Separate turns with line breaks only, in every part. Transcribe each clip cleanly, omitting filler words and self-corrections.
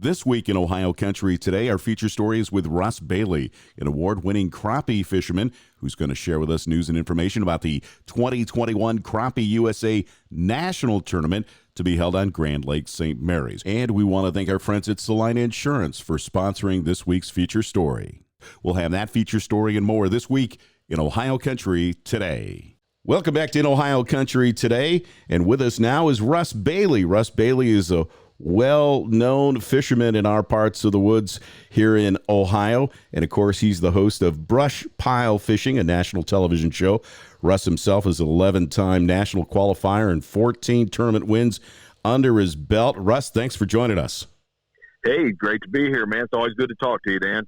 This week in Ohio Country Today, our feature story is with Russ Bailey, an award-winning crappie fisherman who's going to share with us news and information about the 2021 Crappie USA National Tournament to be held on Grand Lake St. Mary's. And we want to thank our friends at Salina Insurance for sponsoring this week's feature story. We'll have that feature story and more this week in Ohio Country Today. Welcome back to In Ohio Country Today, and with us now is Russ Bailey. Russ Bailey is a well-known fisherman in our parts of the woods here in Ohio. And, of course, he's the host of Brush Pile Fishing, a national television show. Russ himself is an 11-time national qualifier and 14 tournament wins under his belt. Russ, thanks for joining us.
Hey, great to be here, man. It's always good to talk to you, Dan.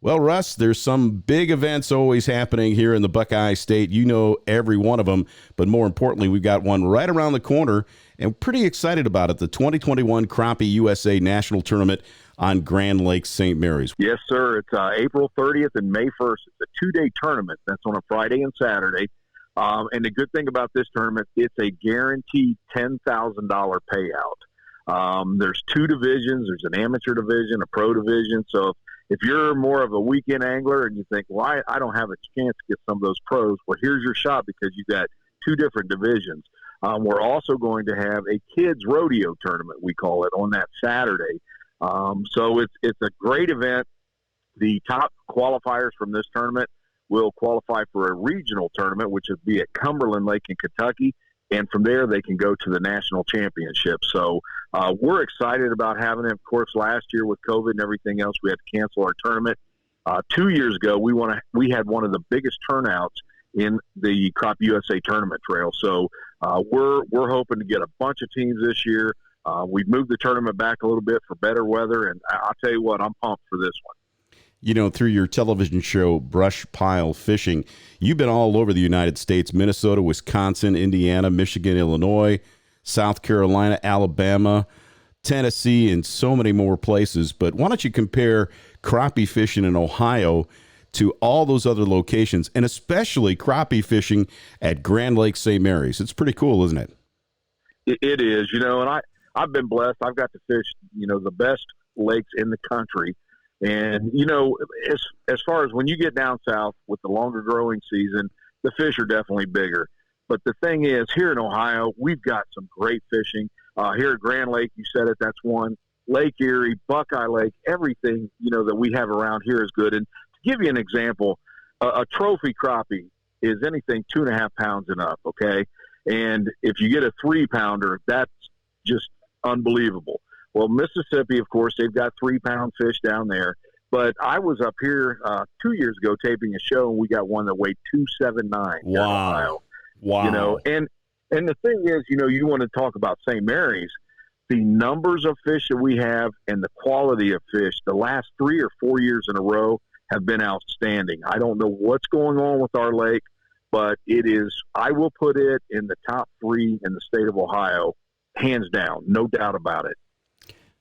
Well, Russ, there's some big events always happening here in the Buckeye State. You know every one of them, but more importantly, we've got one right around the corner, and we're pretty excited about it, the 2021 Crappie USA National Tournament on Grand Lake St. Mary's.
Yes, sir. It's April 30th and May 1st. It's a two-day tournament. That's on a Friday and Saturday. And the good thing about this tournament, it's a guaranteed $10,000 payout. There's two divisions. There's an amateur division, a pro division. So if you're more of a weekend angler and you think, well, I don't have a chance to get some of those pros, well, here's your shot because you've got two different divisions. We're also going to have a kids rodeo tournament, we call it, on that Saturday. So it's a great event. The top qualifiers from this tournament will qualify for a regional tournament, which would be at Cumberland Lake in Kentucky. And from there, they can go to the national championship. So we're excited about having it. Of course, last year with COVID and everything else, we had to cancel our tournament. 2 years ago, we had one of the biggest turnouts in the Crappie USA tournament trail. So we're hoping to get a bunch of teams this year. We've moved the tournament back a little bit for better weather, and I'll tell you what, I'm pumped for this one.
You know, through your television show, Brush Pile Fishing, you've been all over the United States, Minnesota, Wisconsin, Indiana, Michigan, Illinois, South Carolina, Alabama, Tennessee, and so many more places. But why don't you compare crappie fishing in Ohio to all those other locations, and especially crappie fishing at Grand Lake St. Mary's? It's pretty cool, isn't it?
It is, and I've been blessed. I've got to fish, the best lakes in the country. And, as far as when you get down south with the longer growing season, the fish are definitely bigger. But the thing is, here in Ohio, we've got some great fishing. Here at Grand Lake, you said it, that's one. Lake Erie, Buckeye Lake, everything, that we have around here is good. And to give you an example, a trophy crappie is anything 2.5 pounds and up, okay? And if you get a 3-pounder, that's just unbelievable. Well, Mississippi, of course, they've got 3-pound fish down there. But I was up here 2 years ago taping a show, and we got one that weighed 279.
Wow. Wow.
And the thing is, you want to talk about St. Mary's, the numbers of fish that we have and the quality of fish the last 3 or 4 years in a row have been outstanding. I don't know what's going on with our lake, but I will put it in the top 3 in the state of Ohio, hands down, no doubt about it.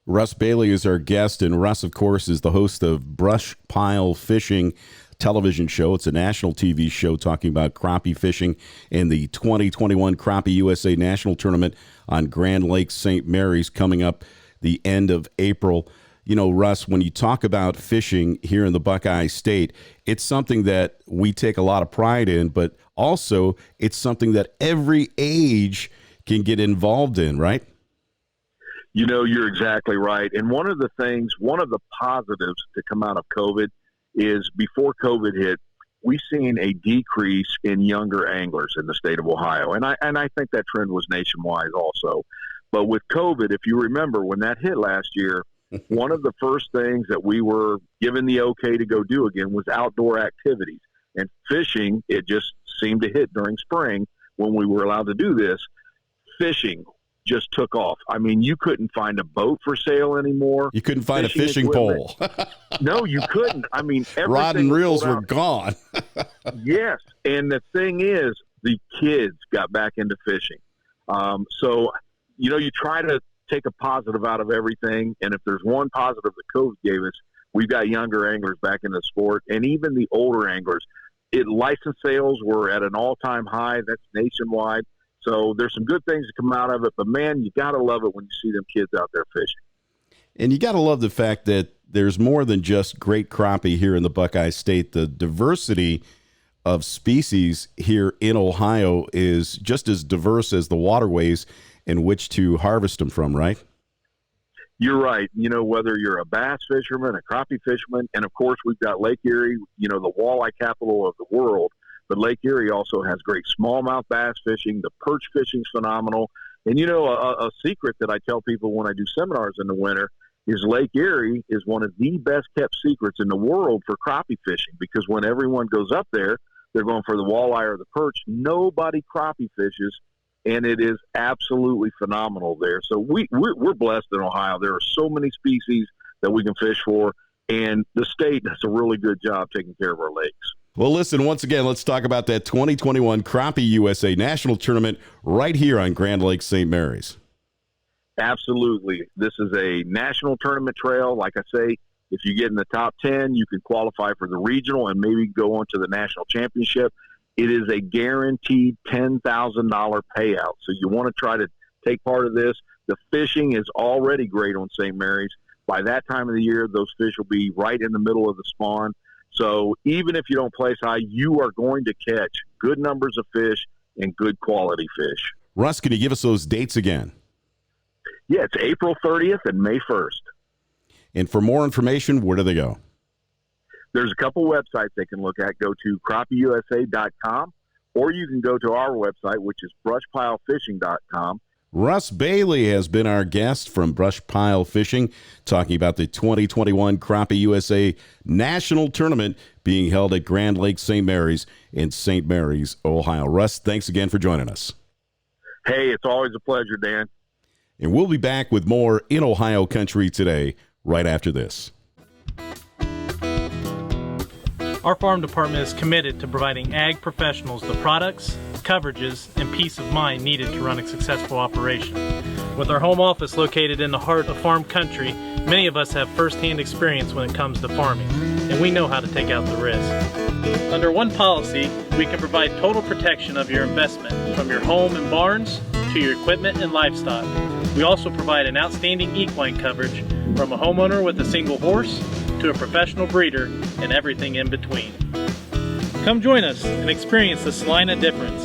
Russ Bailey is our guest, and Russ, of course, is the host of Brush Pile Fishing television show. It's a national TV show talking about crappie fishing in the 2021 Crappie USA National Tournament on Grand Lake St. Mary's coming up the end of April. Russ, when you talk about fishing here in the Buckeye State, it's something that we take a lot of pride in, but also it's something that every age can get involved in, right?
You're exactly right. And one of the positives to come out of COVID is before COVID hit, we've seen a decrease in younger anglers in the state of Ohio. And I think that trend was nationwide also. But with COVID, if you remember when that hit last year, one of the first things that we were given the okay to go do again was outdoor activities. And fishing, it just seemed to hit during spring when we were allowed to do this. Fishing just took off. I mean, you couldn't find a boat for sale anymore.
You couldn't find a fishing pole.
No, you couldn't. I mean,
rod and reels were gone.
Yes. And the thing is, the kids got back into fishing. So, you try to take a positive out of everything. And if there's one positive that COVID gave us, we've got younger anglers back in the sport, and even the older anglers. License sales were at an all-time high. That's nationwide. So there's some good things to come out of it. But, man, you got to love it when you see them kids out there fishing.
And you got to love the fact that there's more than just great crappie here in the Buckeye State. The diversity of species here in Ohio is just as diverse as the waterways in which to harvest them from, right?
You're right. You know, whether you're a bass fisherman, a crappie fisherman, and of course we've got Lake Erie, you know, the walleye capital of the world. But Lake Erie also has great smallmouth bass fishing. The perch fishing is phenomenal. And, you know, a secret that I tell people when I do seminars in the winter is Lake Erie is one of the best kept secrets in the world for crappie fishing, because when everyone goes up there, they're going for the walleye or the perch. Nobody crappie fishes, and it is absolutely phenomenal there. So we're blessed in Ohio. There are so many species that we can fish for, and the state does a really good job taking care of our lakes.
Well, listen, once again, let's talk about that 2021 Crappie USA National Tournament right here on Grand Lake St. Mary's.
Absolutely. This is a national tournament trail. Like I say, if you get in the top 10, you can qualify for the regional and maybe go on to the national championship. It is a guaranteed $10,000 payout. So you want to try to take part of this. The fishing is already great on St. Mary's. By that time of the year, those fish will be right in the middle of the spawn. So even if you don't place high, you are going to catch good numbers of fish and good quality fish.
Russ, can you give us those dates again?
Yeah, it's April 30th and May 1st.
And for more information, where do they go?
There's a couple websites they can look at. Go to crappieusa.com, or you can go to our website, which is brushpilefishing.com.
Russ Bailey has been our guest from Brush Pile Fishing, talking about the 2021 Crappie USA National Tournament being held at Grand Lake St. Mary's in St. Mary's, Ohio. Russ, thanks again for joining us.
Hey, it's always a pleasure, Dan.
And we'll be back with more In Ohio Country today, right after this.
Our farm department is committed to providing ag professionals the products, coverages, and peace of mind needed to run a successful operation. With our home office located in the heart of farm country, many of us have first-hand experience when it comes to farming, and we know how to take out the risk. Under one policy, we can provide total protection of your investment, from your home and barns to your equipment and livestock. We also provide an outstanding equine coverage, from a homeowner with a single horse to a professional breeder and everything in between. Come join us and experience the Salina difference.